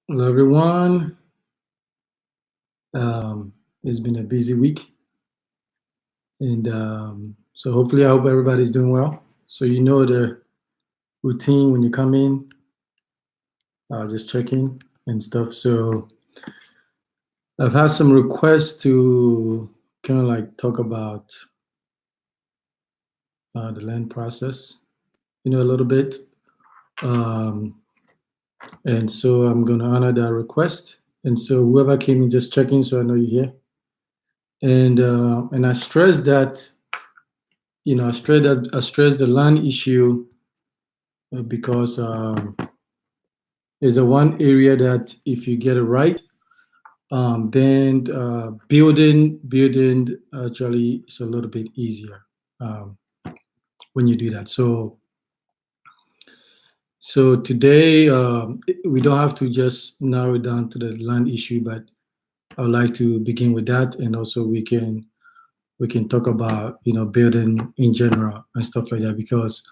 Hello, everyone. It's been a busy week, and so hopefully, I hope everybody's doing well. So you know the routine when you come in, just checking and stuff. So I've had some requests to kind of like talk about the land process, a little bit, um, and so I'm going to honor that request. And so whoever came in, just checking, so I know you're here. And I stress that I stress the land issue because it's the one area that if you get it right, then building actually is a little bit easier um, when you do that. So today we don't have to just narrow it down to the land issue, but I would like to begin with that, and also we can talk about building in general and stuff like that because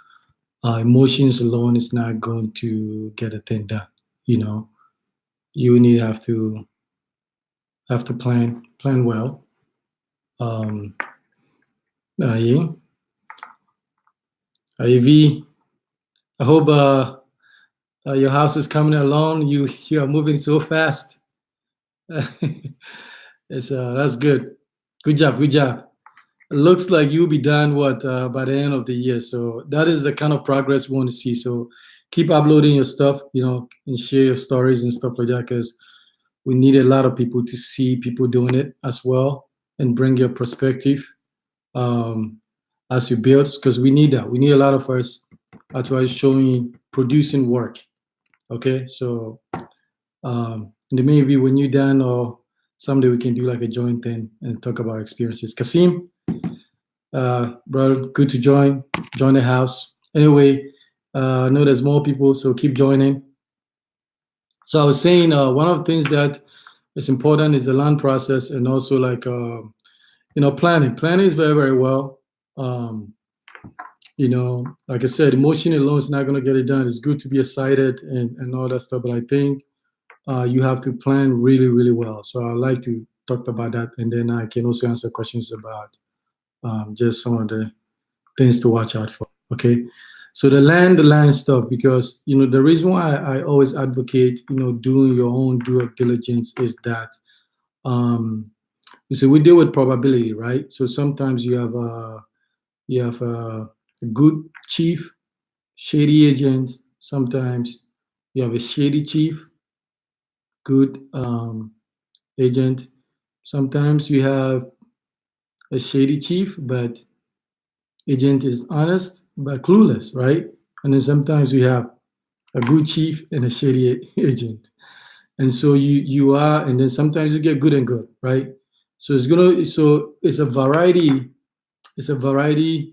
emotions alone is not going to get a thing done. You know, you need have to plan well. Um, yeah, Ivy, I hope your house is coming along. You are moving so fast. That's good. Good job. Good job. It looks like you'll be done what by the end of the year. So that is the kind of progress we want to see. So keep uploading your stuff, and share your stories and stuff like that because we need a lot of people to see people doing it as well and bring your perspective um, as you build because we need that. We need a lot of us actually showing producing work. Okay, so and maybe when you're done or someday we can do like a joint thing and talk about experiences. Kasim, brother, good to join the house. Anyway, I know there's more people, so keep joining. So I was saying one of the things that is important is the land process and also like planning. Planning is very very well. Um, like I said, emotion alone is not going to get it done. It's good to be excited and all that stuff, but I think you have to plan really, really well. So I like to talk about that, and then I can also answer questions about just some of the things to watch out for. Okay, so the land stuff, because the reason why I always advocate doing your own due diligence is that um, you see we deal with probability, right? So sometimes you have a good chief, shady agent. Sometimes you have a shady chief, good agent. Sometimes you have a shady chief, but agent is honest but clueless, right? And then sometimes you have a good chief and a shady agent. And so you are, and then sometimes you get good and good, right? So it's a variety. It's a variety.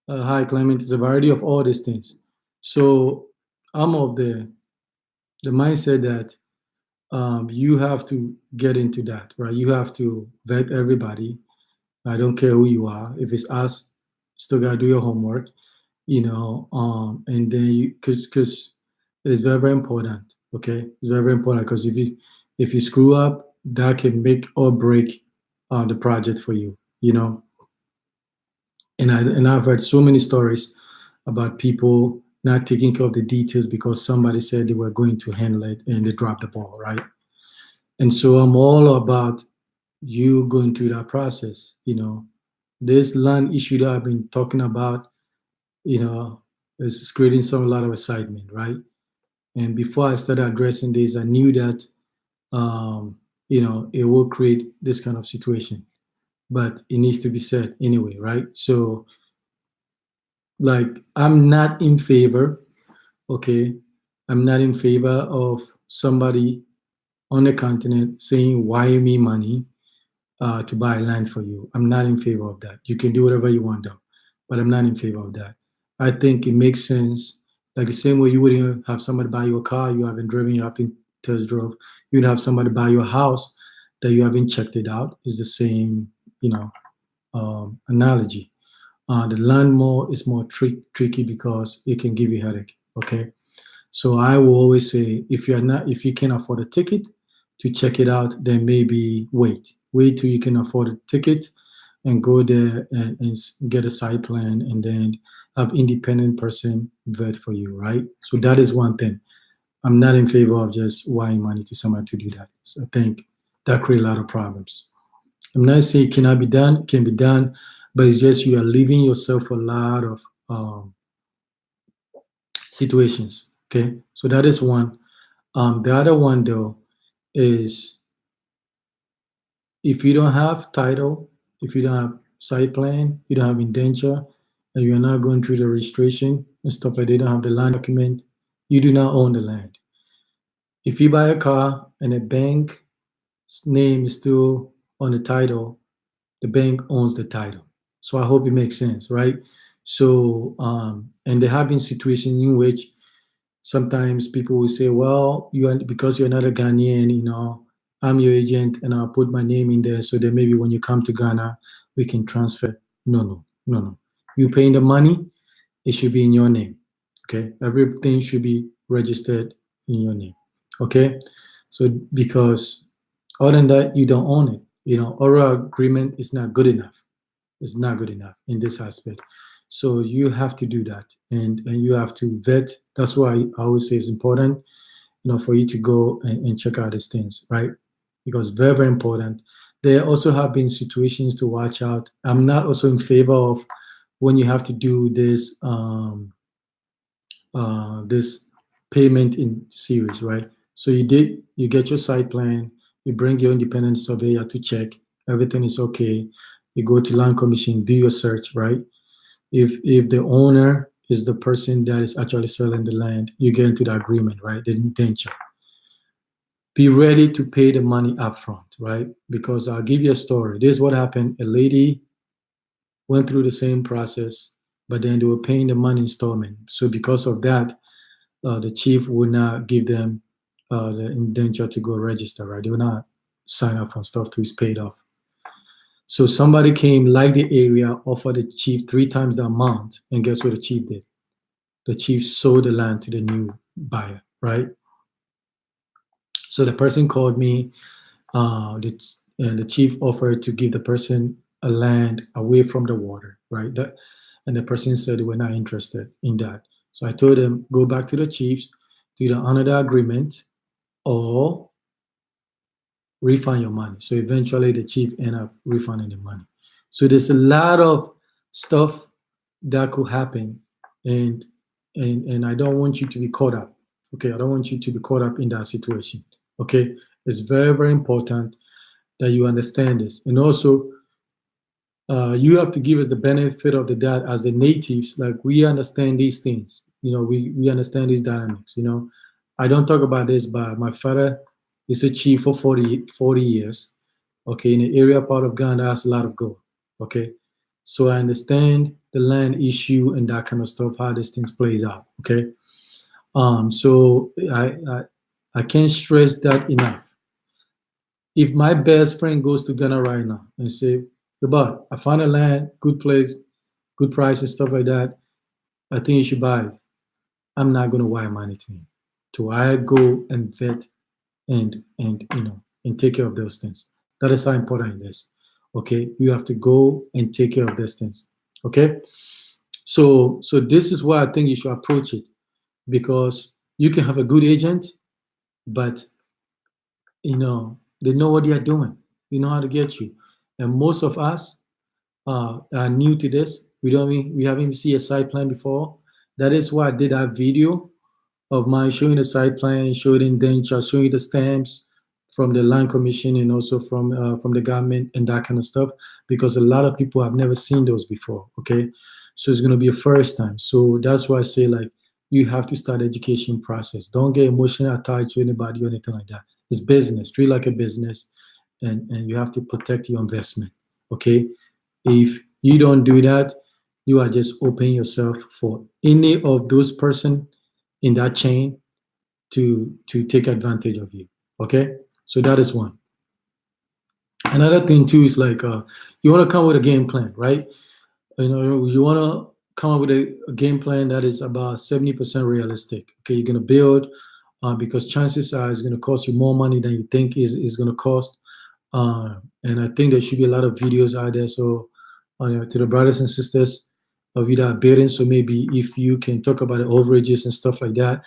Hi, Clement. It's a variety of all these things. So I'm of the mindset that you have to get into that, right? You have to vet everybody. I don't care who you are. If it's us, still gotta do your homework, and then because it is very very important. Okay, it's very very important because if you screw up, that can make or break the project for you. And I've heard so many stories about people not taking care of the details because somebody said they were going to handle it and they dropped the ball, right? And so I'm all about you going through that process. This land issue that I've been talking about, is creating some a lot of excitement, right? And before I started addressing this, I knew that it will create this kind of situation, but it needs to be said anyway, right? So, like, I'm not in favor. Okay, I'm not in favor of somebody on the continent saying, "Wire me money to buy land for you." I'm not in favor of that. You can do whatever you want, though, but I'm not in favor of that. I think it makes sense. Like the same way you wouldn't have somebody buy you a car you haven't driven, you haven't test drove. You'd have somebody buy you a house that you haven't checked it out. Is the same, analogy. The land more is more tricky because it can give you headache. Okay, So I will always say, if you can afford a ticket to check it out, then maybe wait till you can afford a ticket and go there and get a site plan, and then have independent person vet for you, right? So that is one thing. I'm not in favor of just wiring money to somebody to do that. So I think that create a lot of problems. I'm not saying it cannot be done, can be done, but it's just you are leaving yourself a lot of situations. Okay, so that is one. The other one though is, if you don't have title, if you don't have site plan, you don't have indenture, and you're not going through the registration and stuff like that, you don't have the land document, you do not own the land. If you buy a car and a bank's name is still on the title, the bank owns the title. So I hope it makes sense, right? So, and there have been situations in which sometimes people will say, well, you are, because you're not a Ghanaian, I'm your agent and I'll put my name in there so that maybe when you come to Ghana, we can transfer. No, no, no, no. You paying the money, it should be in your name. Okay. Everything should be registered in your name. Okay. So because other than that, you don't own it. Oral agreement is not good enough. It's not good enough in this aspect. So you have to do that, and you have to vet. That's why I always say it's important, for you to go and check out these things, right? Because very, very important. There also have been situations to watch out. I'm not also in favor of when you have to do this payment in series, right? So you get your site plan, you bring your independent surveyor to check everything is okay. You go to land commission, do your search, right? If the owner is the person that is actually selling the land, you get into the agreement, right? The indenture. Be ready to pay the money upfront, right? Because I'll give you a story. This is what happened. A lady went through the same process, but then they were paying the money installment. So because of that, the chief would not give them the indenture to go register, right? They would not sign up for stuff till it's paid off. So somebody came, like the area, offered the chief three times the amount, and guess what the chief did? The chief sold the land to the new buyer, right? So the person called me. And the chief offered to give the person a land away from the water, right? And the person said they were not interested in that. So I told them, go back to the chiefs to either honor the agreement or refund your money. So eventually the chief ended up refunding the money. So there's a lot of stuff that could happen, and and I don't want you to be caught up. Okay, I don't want you to be caught up in that situation. Okay, it's very, very important that you understand this, and also you have to give us the benefit of the doubt as the natives. Like, we understand these things. We understand these dynamics. I don't talk about this, but my father is a chief for 40 years. Okay, in the area part of Ghana that has a lot of gold. Okay, so I understand the land issue and that kind of stuff, how these things plays out. Okay, so I can't stress that enough. If my best friend goes to Ghana right now and say, "Hey, but I found a land, good place, good price and stuff like that. I think you should buy it." I'm not gonna wire money to him. So I go and vet and take care of those things. That is how important it is. Okay, you have to go and take care of those things. Okay, so this is why I think you should approach it, because you can have a good agent, but they know what they are doing. They know how to get you. And most of us are new to this. We haven't even seen a site plan before. That is why I did that video of mine showing the site plan, showing the indenture, showing the stamps from the land commission and also from the government and that kind of stuff, because a lot of people have never seen those before. Okay, so it's going to be a first time. So that's why I say, like, you have to start the education process. Don't get emotionally attached to anybody or anything like that. It's business, treat it like a business, and you have to protect your investment. Okay, if you don't do that, you are just opening yourself for any of those person in that chain to take advantage of you. Okay, so that is one. Another thing too is, like, you want to come with a game plan, right? You want to come up with a game plan that is about 70% realistic. Okay, you're gonna build because chances are it's gonna cost you more money than you think is gonna cost. And I think there should be a lot of videos out there. So to the brothers and sisters of you that are building, so maybe if you can talk about the overages and stuff like that,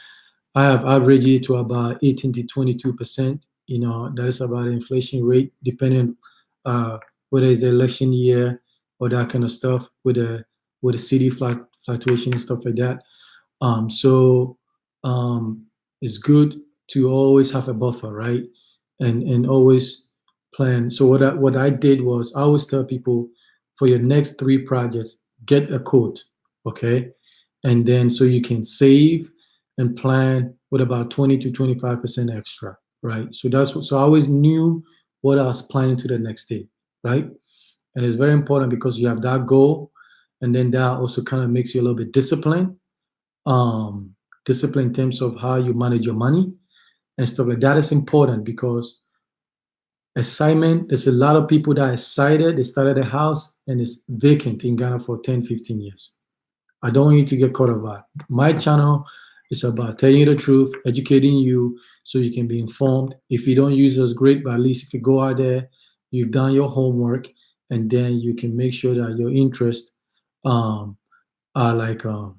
I have averaged it to about 18 to 22%. That is about the inflation rate, depending uh, whether it's the election year or that kind of stuff with the city fluctuation and stuff like that. So um, it's good to always have a buffer, right? And always plan. So what I did was I always tell people for your next three projects, get a quote, okay, and then so you can save and plan with about 20 to 25% extra, right? So I always knew what I was planning to the next day, right? And it's very important because you have that goal, and then that also kind of makes you a little bit disciplined, um, discipline in terms of how you manage your money and stuff like that is important because excitement, there's a lot of people that are excited, they started a house and it's vacant in Ghana for 10, 15 years. I don't want you to get caught up about. My channel is about telling you the truth, educating you so you can be informed. If you don't use us, great, but at least if you go out there, you've done your homework, and then you can make sure that your interests um, are like are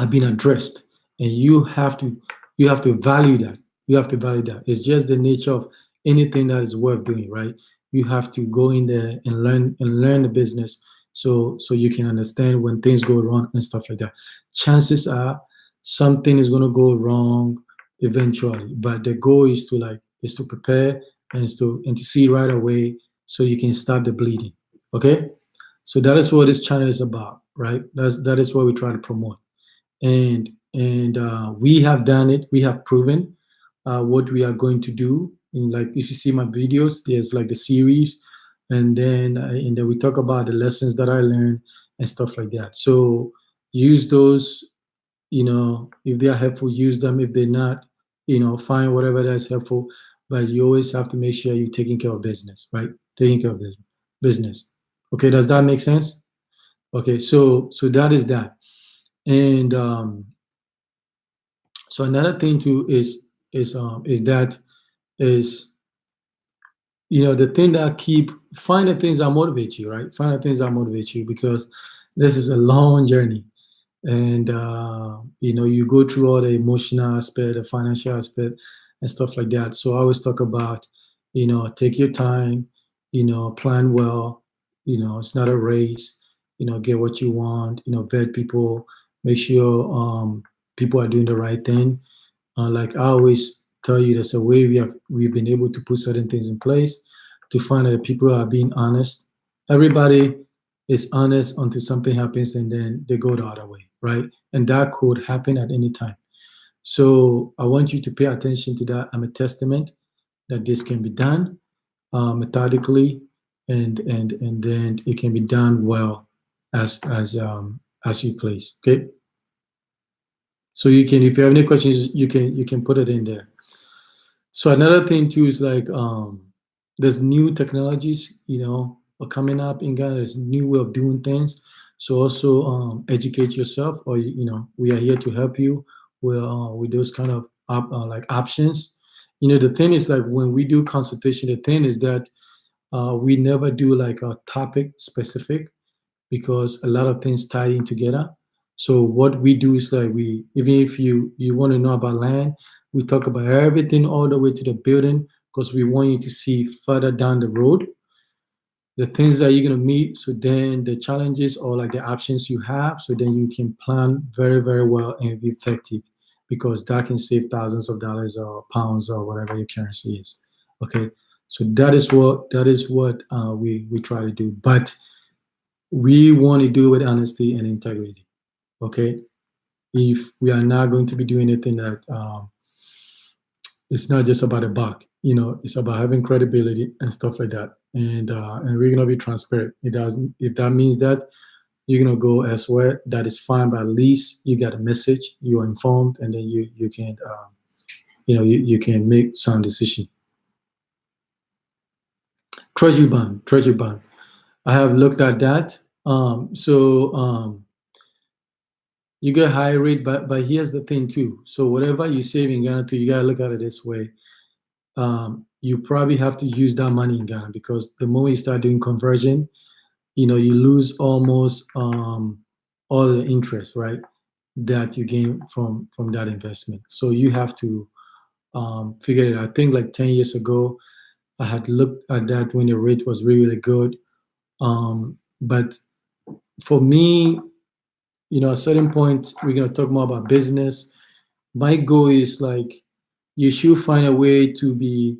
being addressed, and you have to value that. You have to value that. It's just the nature of anything that is worth doing, right? You have to go in there and learn the business, so you can understand when things go wrong and stuff like that. Chances are something is going to go wrong eventually, but the goal is to prepare and to see right away so you can stop the bleeding. Okay, so that is what this channel is about, right? That is what we try to promote, and we have done it. We have proven what we are going to do. In, like, if you see my videos, there's like the series, and then we talk about the lessons that I learned and stuff like that. So use those. If they are helpful, use them. If they're not, find whatever that's helpful. But you always have to make sure you're taking care of business, right? Taking care of this business. Okay, does that make sense? Okay, so that is that. And so another thing too is that is the thing that keep find the things that motivate you, right? Find the things that motivate you, because this is a long journey, and you go through all the emotional aspect, the financial aspect, and stuff like that. So I always talk about, take your time, plan well. It's not a race. Get what you want. Vet people, make sure people are doing the right thing. Like I always tell you, there's a way we've been able to put certain things in place to find that people are being honest. Everybody is honest until something happens, and then they go the other way, right? And that could happen at any time. So I want you to pay attention to that. I'm a testament that this can be done methodically, and then it can be done well as you please. Okay. So you can, if you have any questions, you can put it in there. So another thing too is like there's new technologies, are coming up in Ghana. There's new way of doing things. So also educate yourself, or we are here to help you with those kind of like options. The thing is, like, when we do consultation, the thing is that we never do like a topic specific, because a lot of things tie in together. So what we do is, like, we even if you want to know about land, we talk about everything all the way to the building, because we want you to see further down the road the things that you're going to meet. So then the challenges, or like the options you have, so then you can plan very, very well and be effective, because that can save thousands of dollars or pounds or whatever your currency is. Okay. So that is what we try to do. But we want to do it with honesty and integrity. Okay. If we are not going to be doing anything that it's not just about a buck, it's about having credibility and stuff like that. And we're gonna be transparent. It doesn't If that means that you're gonna go elsewhere, that is fine. But at least you got a message, you are informed, and then you can you can make sound decision. Treasury bond. I have looked at that. You get high rate, but here's the thing too. So whatever you save in Ghana too, you gotta look at it this way. You probably have to use that money in Ghana because the moment you start doing conversion, you lose almost all the interest, right? That you gain from that investment. So you have to figure it out. I think like 10 years ago, I had looked at that when the rate was really, really good. But for me, at a certain point, we're gonna talk more about business. My goal is like you should find a way to be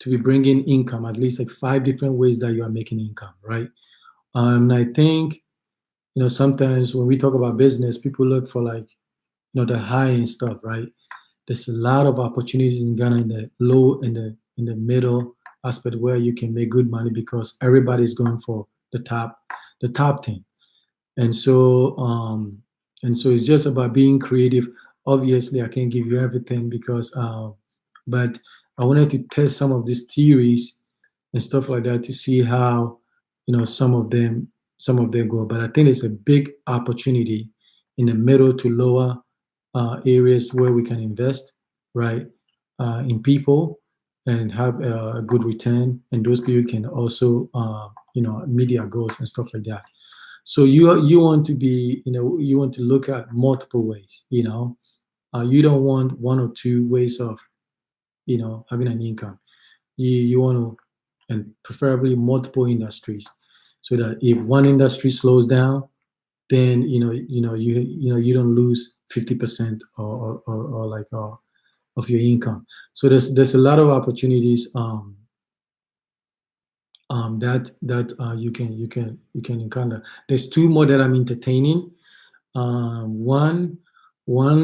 bringing income, at least like five different ways that you are making income, right? I think sometimes when we talk about business, people look for like the high end stuff, right? There's a lot of opportunities in Ghana in the low in the middle aspect where you can make good money because everybody's going for the top thing. And so it's just about being creative. Obviously I can't give you everything because but I wanted to test some of these theories and stuff like that to see how some of them go. But I think it's a big opportunity in the middle to lower areas where we can invest, right, in people and have a good return, and those people can also meet their goals and stuff like that. So you want to be, you want to look at multiple ways. You don't want one or two ways of having an income. You want to, and preferably multiple industries, so that if one industry slows down, then you don't lose 50% or like of your income. So there's a lot of opportunities that you can encounter. There's two more that I'm entertaining. One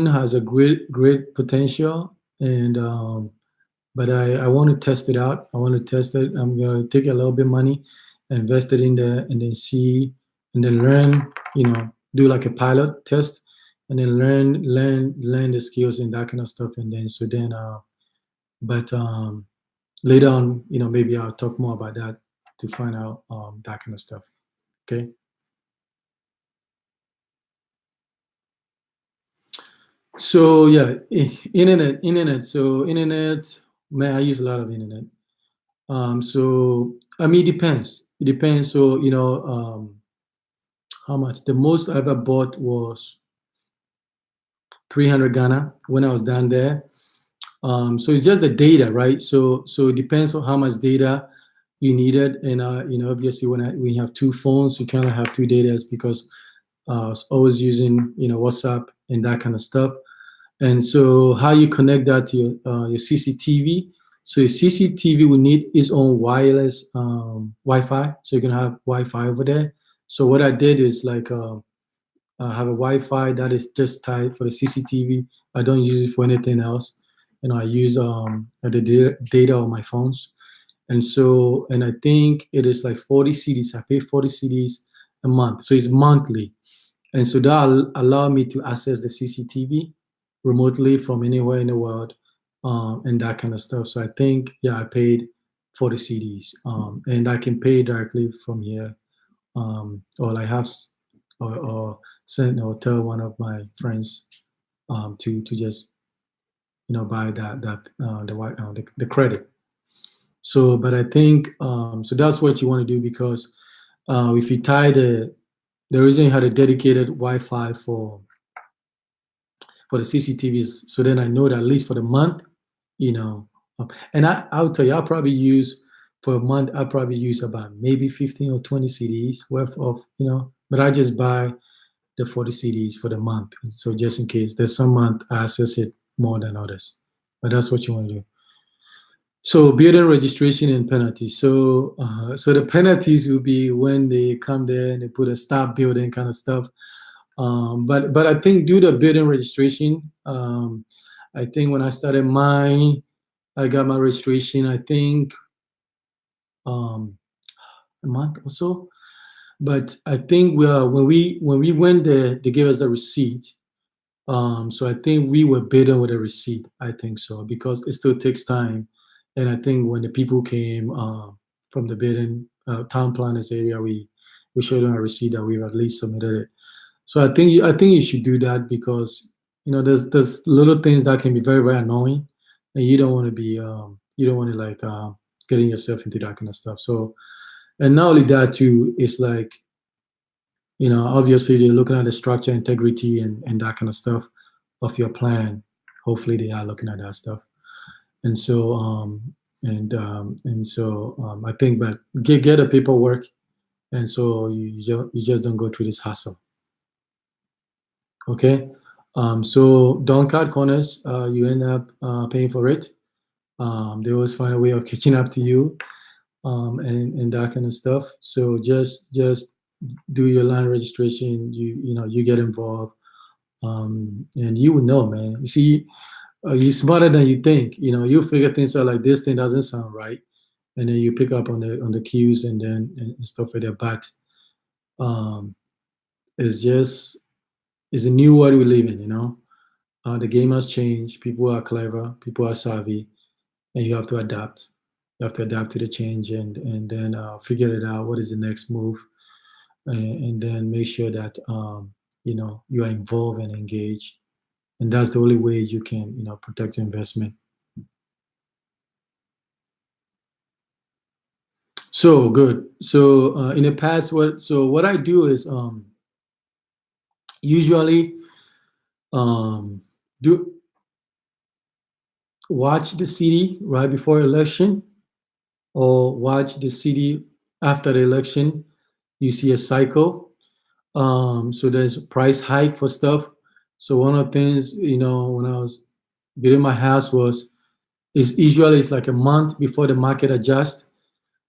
has a great potential, and but I want to test it out. I want to test it. I'm gonna take a little bit of money, invest it in there, and then see, and then learn. Do like a pilot test, and then learn the skills and that kind of stuff. And then but later on, maybe I'll talk more about that to find out that kind of stuff. Okay. So yeah, internet. So internet, man, I use a lot of internet. So I mean, it depends. It depends. So how much? The most I ever bought was 300 Ghana when I was down there. So it's just the data, right? So it depends on how much data you needed, and obviously when you have two phones, you kind of have two datas because I was always using WhatsApp and that kind of stuff. And so how you connect that to your CCTV. So your CCTV will need its own wireless Wi-Fi. So you can have Wi-Fi over there. So what I did is like have a Wi-Fi that is just tied for the CCTV. I don't use it for anything else. I use the data on my phones. And I think it is like 40 CDs. I pay 40 CDs a month. So it's monthly. And so that allow me to access the CCTV remotely from anywhere in the world, and that kind of stuff. So I think, yeah, I paid for the CDs, and I can pay directly from here, or I have, or send or tell one of my friends to just buy the credit. So, but I think so that's what you want to do because if you tie the reason you had a dedicated Wi-Fi for the CCTVs. So then I know that at least for the month, you know, and I'll tell you, I'll probably use for a month, I'll probably use about maybe 15 or 20 CDs worth of, but I just buy the 40 CDs for the month. So just in case there's some month I access it more than others. But that's what you want to do. So building registration and penalties. So the penalties will be when they come there and they put a stop building kind of stuff. But I think due to building registration, I think when I started mine, I got my registration. I think um, a month or so. But I think when we went there, they gave us a receipt. So I think we were bidding with a receipt. I think so because it still takes time. And I think when the people came from the bidding town planners area, we show them a receipt that we've at least submitted it. So I think you should do that because there's little things that can be very very annoying, and you don't want to be you don't want to like getting yourself into that kind of stuff. So and not only that too, it's like obviously they're looking at the structure, integrity, and that kind of stuff of your plan. Hopefully they are looking at that stuff. And so I think, but get the paperwork, and so you just don't go through this hassle. Okay. So don't cut corners. You end up paying for it. They always find a way of catching up to you, and that kind of stuff. So just do your line registration. You get involved, and you would know, man. You see, you're smarter than you think. You figure things out like this thing doesn't sound right, and then you pick up on the cues and stuff like that. But um, it's just it's a new world we live in. The game has changed. People are clever. People are savvy, and you have to adapt. You have to adapt to the change, and then figure it out. What is the next move, and then make sure that you are involved and engaged. And that's the only way you can protect your investment. So good. So in the past, what I do is usually um, do watch the city right before election, or watch the city after the election. You see a cycle. So there's a price hike for stuff. So one of the things, when I was building my house was is usually it's like a month before the market adjusts.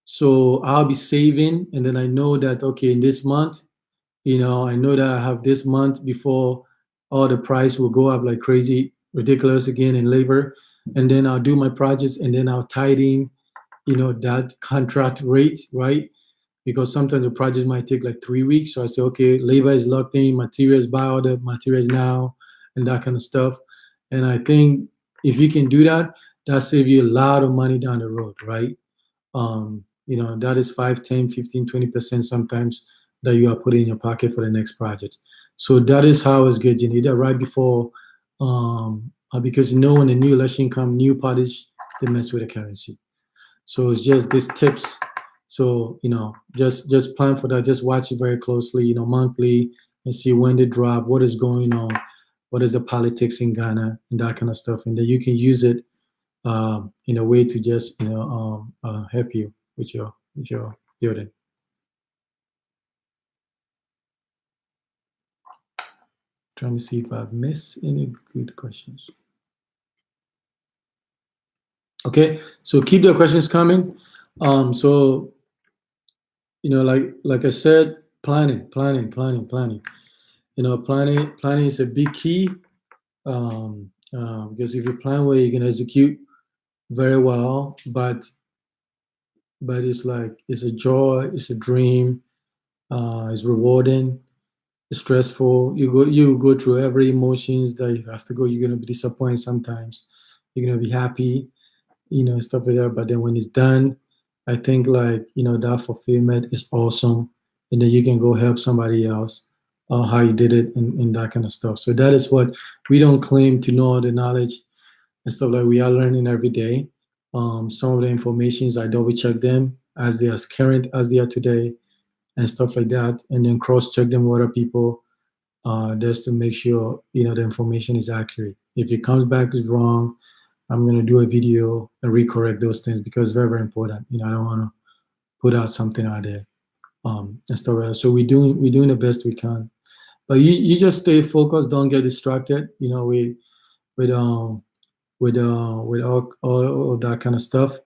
So I'll be saving, and then I know that okay, in this month, I know that I have this month before all the price will go up like crazy, ridiculous again in labor, and then I'll do my projects, and then I'll tie it in, that contract rate, right? Because sometimes the project might take like 3 weeks. So I say, okay, labor is locked in, materials, buy all the materials now, and that kind of stuff. And I think if you can do that, that save you a lot of money down the road, right? That is 5, 10, 15, 20% sometimes that you are putting in your pocket for the next project. So that is how it's good. You need that right before, because when the new election come, new parties, they mess with the currency. So it's just these tips. So just plan for that. Just watch it very closely, monthly, and see when they drop, what is going on, what is the politics in Ghana, and that kind of stuff, and then you can use it in a way to just help you with your building. Trying to see if I've missed any good questions. Okay, so keep the questions coming. So like I said, planning. Planning is a big key, because if you plan well, you can execute very well. But it's like it's a joy, it's a dream, it's rewarding, it's stressful. You go through every emotions that you have to go. You're gonna be disappointed sometimes. You're gonna be happy, stuff like that. But then when it's done, I think like that fulfillment is awesome, and then you can go help somebody else, how you did it, and that kind of stuff. So that is what we don't claim to know all the knowledge and stuff like we are learning every day. Some of the informations I double check them as they are current as they are today and stuff like that, and then cross check them with other people, just to make sure the information is accurate. If it comes back is wrong, I'm gonna do a video and recorrect those things because it's very very important. I don't want to put out something out there, and stuff like that. So we're doing the best we can, but you just stay focused. Don't get distracted. With with all that kind of stuff.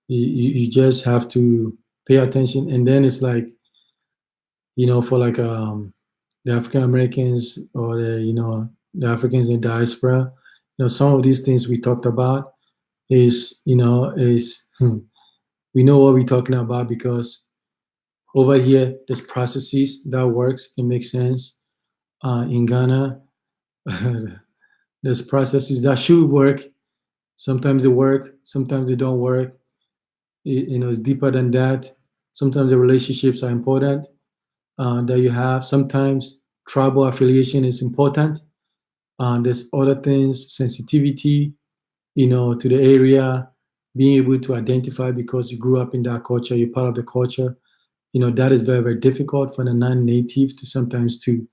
You just have to pay attention, and then it's like for like the African Americans or the Africans in diaspora. Some of these things we talked about is we know what we're talking about because over here there's processes that works. It makes sense. In Ghana, there's processes that should work. Sometimes they work, sometimes they don't work. It's deeper than that. Sometimes the relationships are important. that you have. Sometimes tribal affiliation is important. There's other things, sensitivity, to the area, being able to identify because you grew up in that culture, you're part of the culture. That is very, very difficult for the non-native to sometimes to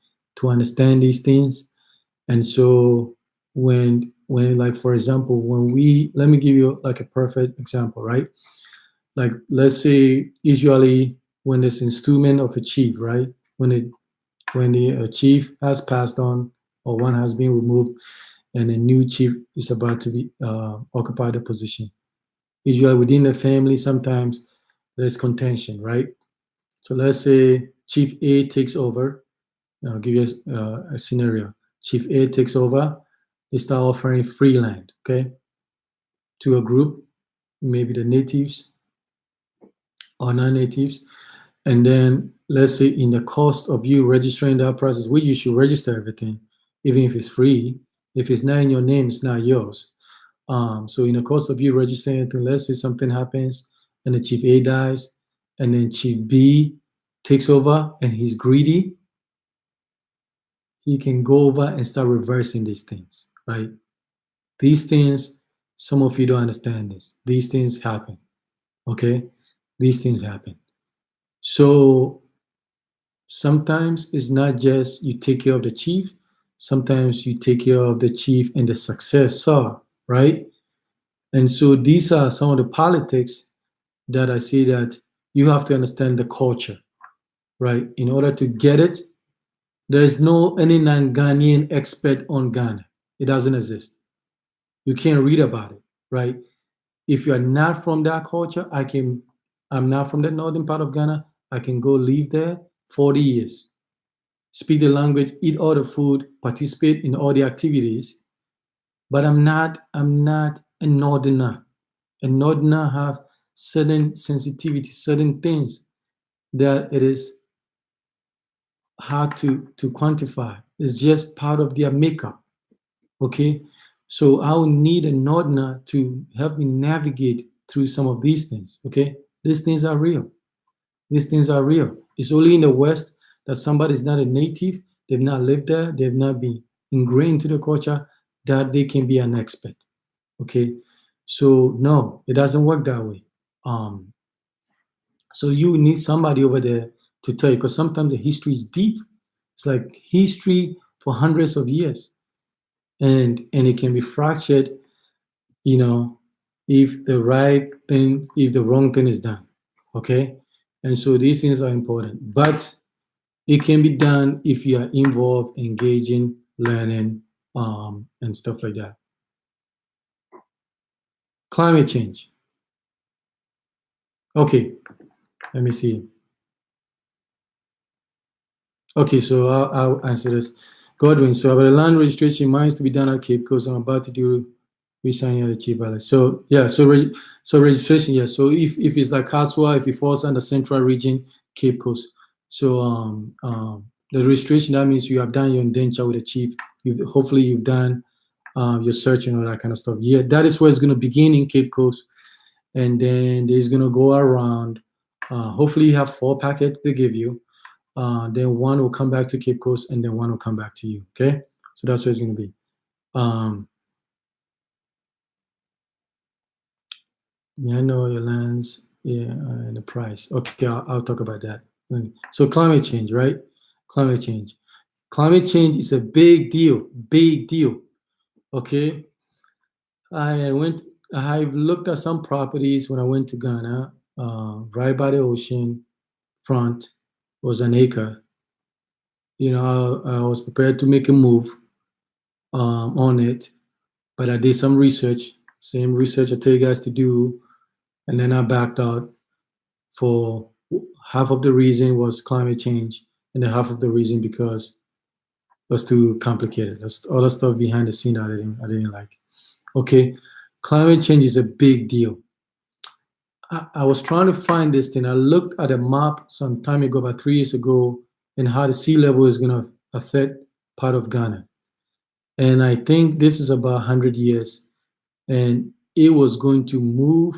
understand these things. And so when like for example, when we let me give you like a perfect example, right? Like let's say usually when there's installment of a chief, right? When the chief has passed on or one has been removed and a new chief is about to be occupy the position. Usually within the family, sometimes there's contention, right? So let's say Chief A takes over. I'll give you a scenario. Chief A takes over. They start offering free land, okay, to a group, maybe the natives or non-natives. And then let's say in the cost of you registering that process, which you should register everything, even if it's free. If it's not in your name, it's not yours. So in the course of you registering anything, let's say something happens and the chief A dies, and then chief B takes over and he's greedy, he can go over and start reversing these things, right? These things, some of you don't understand this. These things happen, okay? These things happen. So sometimes it's not just you take care of the chief, sometimes you take care of the chief and the successor, right? And so these are some of the politics that I see that you have to understand the culture, right? In order to get it, there is no any non-Ghanaian expert on Ghana. It doesn't exist. You can't read about it, right? If you are not from that culture, I'm not from the northern part of Ghana. I can go live there 40 years, speak the language, eat all the food, participate in all the activities, but I'm not a northerner. A northerner have certain sensitivity, certain things that it is hard to quantify. It's just part of their makeup. Okay. So I will need a northerner to help me navigate through some of these things. Okay. These things are real. These things are real. It's only in the West that somebody is not a native, they've not lived there, they've not been ingrained into the culture, that they can be an expert. Okay. So no, it doesn't work that way. Um, so you need somebody over there to tell you, because sometimes the history is deep. It's like history for hundreds of years, and it can be fractured, you know, if the right thing, if the wrong thing is done. Okay, and so these things are important, but it can be done if you are involved, engaging, learning, and stuff like that. Climate change. Okay, let me see. Okay, so I'll answer this. Godwin, so about the land registration, mine is to be done at Cape Coast. I'm about to do resigning the chief ballot. So yeah, so registration, yeah. So if it's like Kaswa, if it falls under Central Region, Cape Coast. So the registration, that means you have done your indenture with the chief. Hopefully you've done your search and all that kind of stuff. Yeah, that is where it's gonna begin in Cape Coast, and then there's gonna go around. Hopefully you have 4 packets they give you, then one will come back to Cape Coast, and then one will come back to you. Okay, so that's what it's going to be. Um, May I know your lands, yeah, and the price? Okay, I'll talk about that. So climate change, right? Climate change. Climate change is a big deal. Big deal. Okay, I went. I've looked at some properties when I went to Ghana. Right by the ocean front was an acre. I was prepared to make a move on it, but I did some research, same research I tell you guys to do, and then I backed out for half of the reason was climate change, and the half of the reason because it was too complicated. That's all the stuff behind the scene that I didn't like. Okay, climate change is a big deal. I was trying to find this thing. I looked at a map some time ago, about 3 years ago, and how the sea level is going to affect part of Ghana. And I think this is about 100 years, and it was going to move,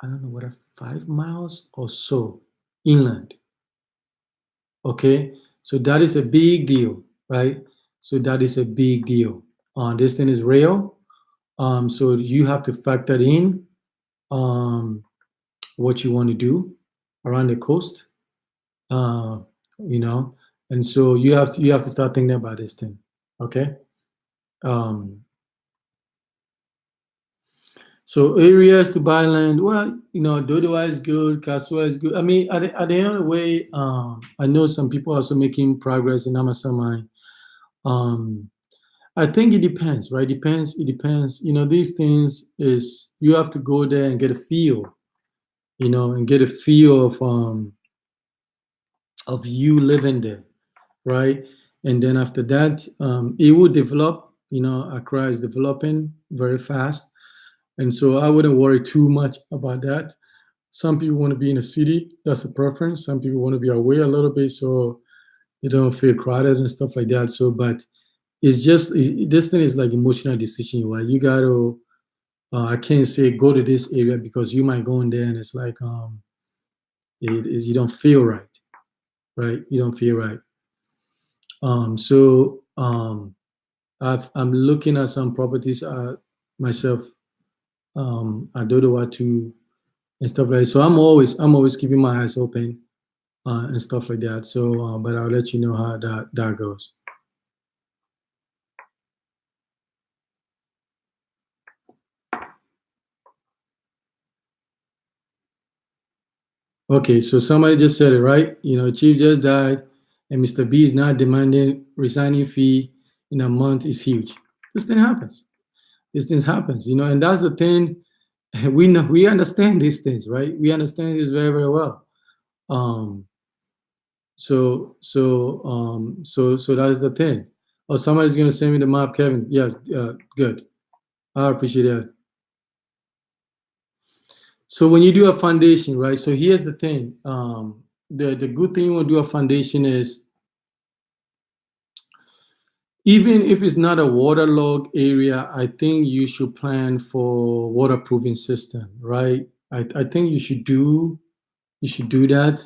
I don't know, what, 5 miles or so inland. Okay, so that is a big deal, right? So that is a big deal. This thing is real. So you have to factor in um, what you want to do around the coast. Uh, you know, and so you have to start thinking about this thing. Okay. Um, so areas to buy land. Well, Dodowa is good. Kasua is good. I mean, at the end of the way, I know some people are also making progress in Amasamai. Um, I think it depends, right? Depends. It depends. These things is you have to go there and get a feel, and get a feel of you living there, right? And then after that, it will develop. Accra is developing very fast, and so I wouldn't worry too much about that. Some people want to be in a city. That's a preference. Some people want to be away a little bit so they don't feel crowded and stuff like that. So, but it's just this thing is like emotional decision. Right? You got to I can't say go to this area because you might go in there and it's like it is you don't feel right, right? You don't feel right. So I'm looking at some properties myself. I don't know what to and stuff like that. So I'm always keeping my eyes open and stuff like that. So, but I'll let you know how that goes. Okay, so somebody just said it right. Chief just died, and Mr. B is not demanding resigning fee in a month is huge. This thing happens. These things happens. And that's the thing. We understand these things, right? We understand this very very well. Um, so that's the thing. Oh, somebody's gonna send me the map, Kevin. Yes, good. I appreciate that. So when you do a foundation, right? So here's the thing. The good thing when you do a foundation is even if it's not a waterlogged area, I think you should plan for waterproofing system, right? I think you should do that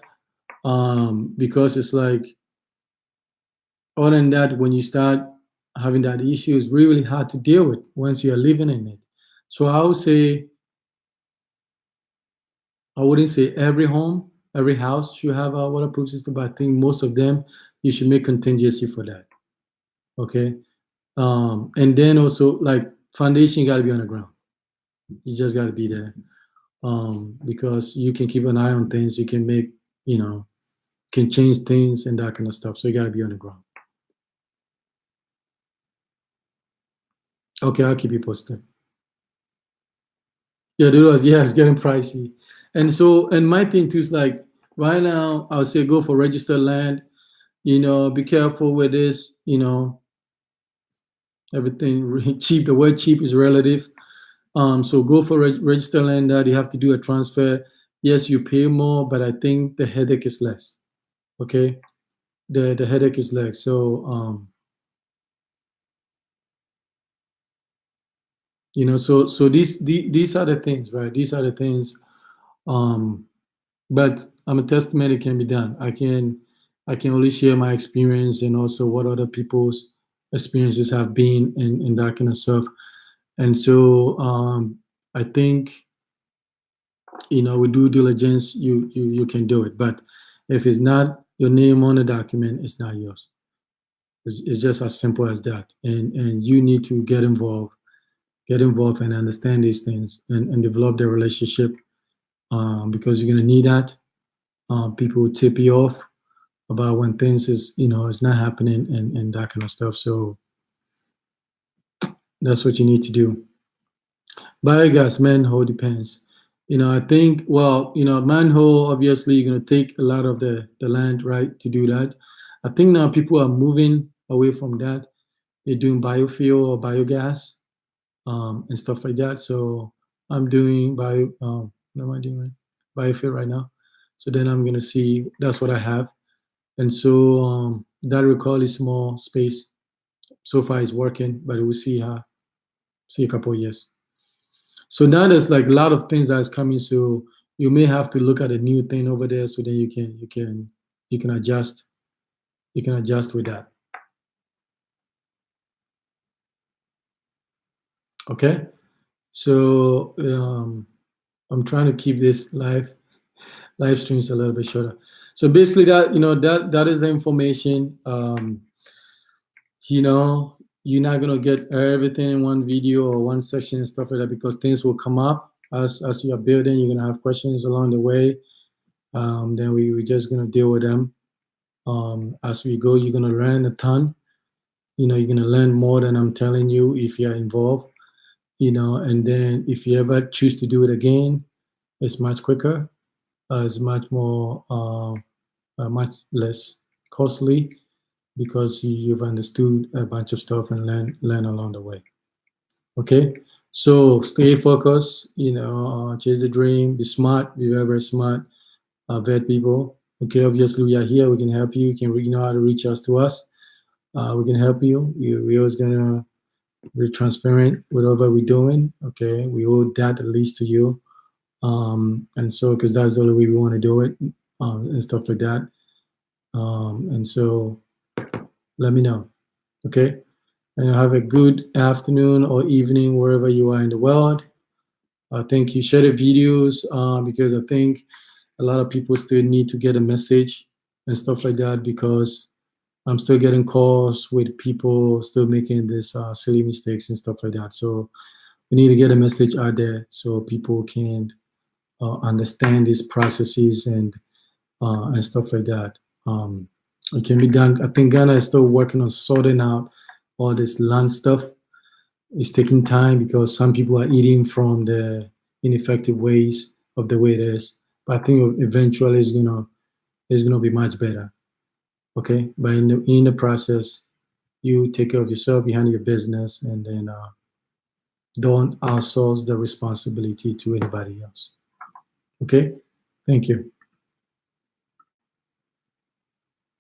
because it's like other than that, when you start having that issue, it's really hard to deal with once you're living in it. So I wouldn't say every home, every house should have a waterproof system, but I think most of them you should make contingency for that. Okay. And then also like foundation got to be on the ground. You just got to be there. Because you can keep an eye on things. You can make, can change things and that kind of stuff. So you got to be on the ground. Okay, I'll keep you posted. Yeah, it's getting pricey. And my thing too is like right now, I would say go for registered land. Be careful with this. Everything cheap. The word cheap is relative. So go for registered land that you have to do a transfer. Yes, you pay more, but I think the headache is less. Okay, the headache is less. So so these are the things, right? These are the things. Um, but I'm a testament it can be done. I can only share my experience and also what other people's experiences have been and that kind of stuff. And so I think with due diligence you can do it. But if it's not your name on the document, it's not yours. It's just as simple as that. And you need to get involved and understand these things and develop the relationship because you're gonna need that. People will tip you off about when things is not happening and that kind of stuff. So that's what you need to do. Biogas manhole depends. I think manhole obviously you're gonna take a lot of the land, right, to do that. I think now people are moving away from that. They're doing biofuel or biogas and stuff like that. So I'm doing what am I doing? Biofuel right now. So then I'm gonna see that's what I have. And so that recall is small space. So far it's working, but we'll see a couple of years. So now there's like a lot of things that's coming. So you may have to look at a new thing over there, so then you can adjust, with that. Okay, so I'm trying to keep this live streams a little bit shorter. So basically, that that is the information. You know, you're not gonna get everything in one video or one section and stuff like that, because things will come up as you are building. You're gonna have questions along the way. Then we're just gonna deal with them as we go. You're gonna learn a ton. You're gonna learn more than I'm telling you if you're involved. And then if you ever choose to do it again, it's much quicker. It's much more, much less costly, because you've understood a bunch of stuff and learn along the way. Okay, so stay focused. Chase the dream. Be smart. Be very, very smart. Vet people. Okay, obviously we are here. We can help you. You can know how to reach us to us. We can help you. We're always gonna be transparent with whatever we're doing. Okay, we owe that at least to you. And so, because that's the only way we want to do it, and stuff like that. And so, let me know. Okay, and have a good afternoon or evening wherever you are in the world. Thank you. Share the videos, because I think a lot of people still need to get a message and stuff like that, because I'm still getting calls with people still making this silly mistakes and stuff like that. So we need to get a message out there so people can understand these processes and stuff like that. It can be done. I think Ghana is still working on sorting out all this land stuff. It's taking time because some people are eating from the ineffective ways of the way it is. But I think eventually it's gonna be much better. Okay, but in the process, you take care of yourself behind your business, and then don't outsource the responsibility to anybody else. Okay, thank you.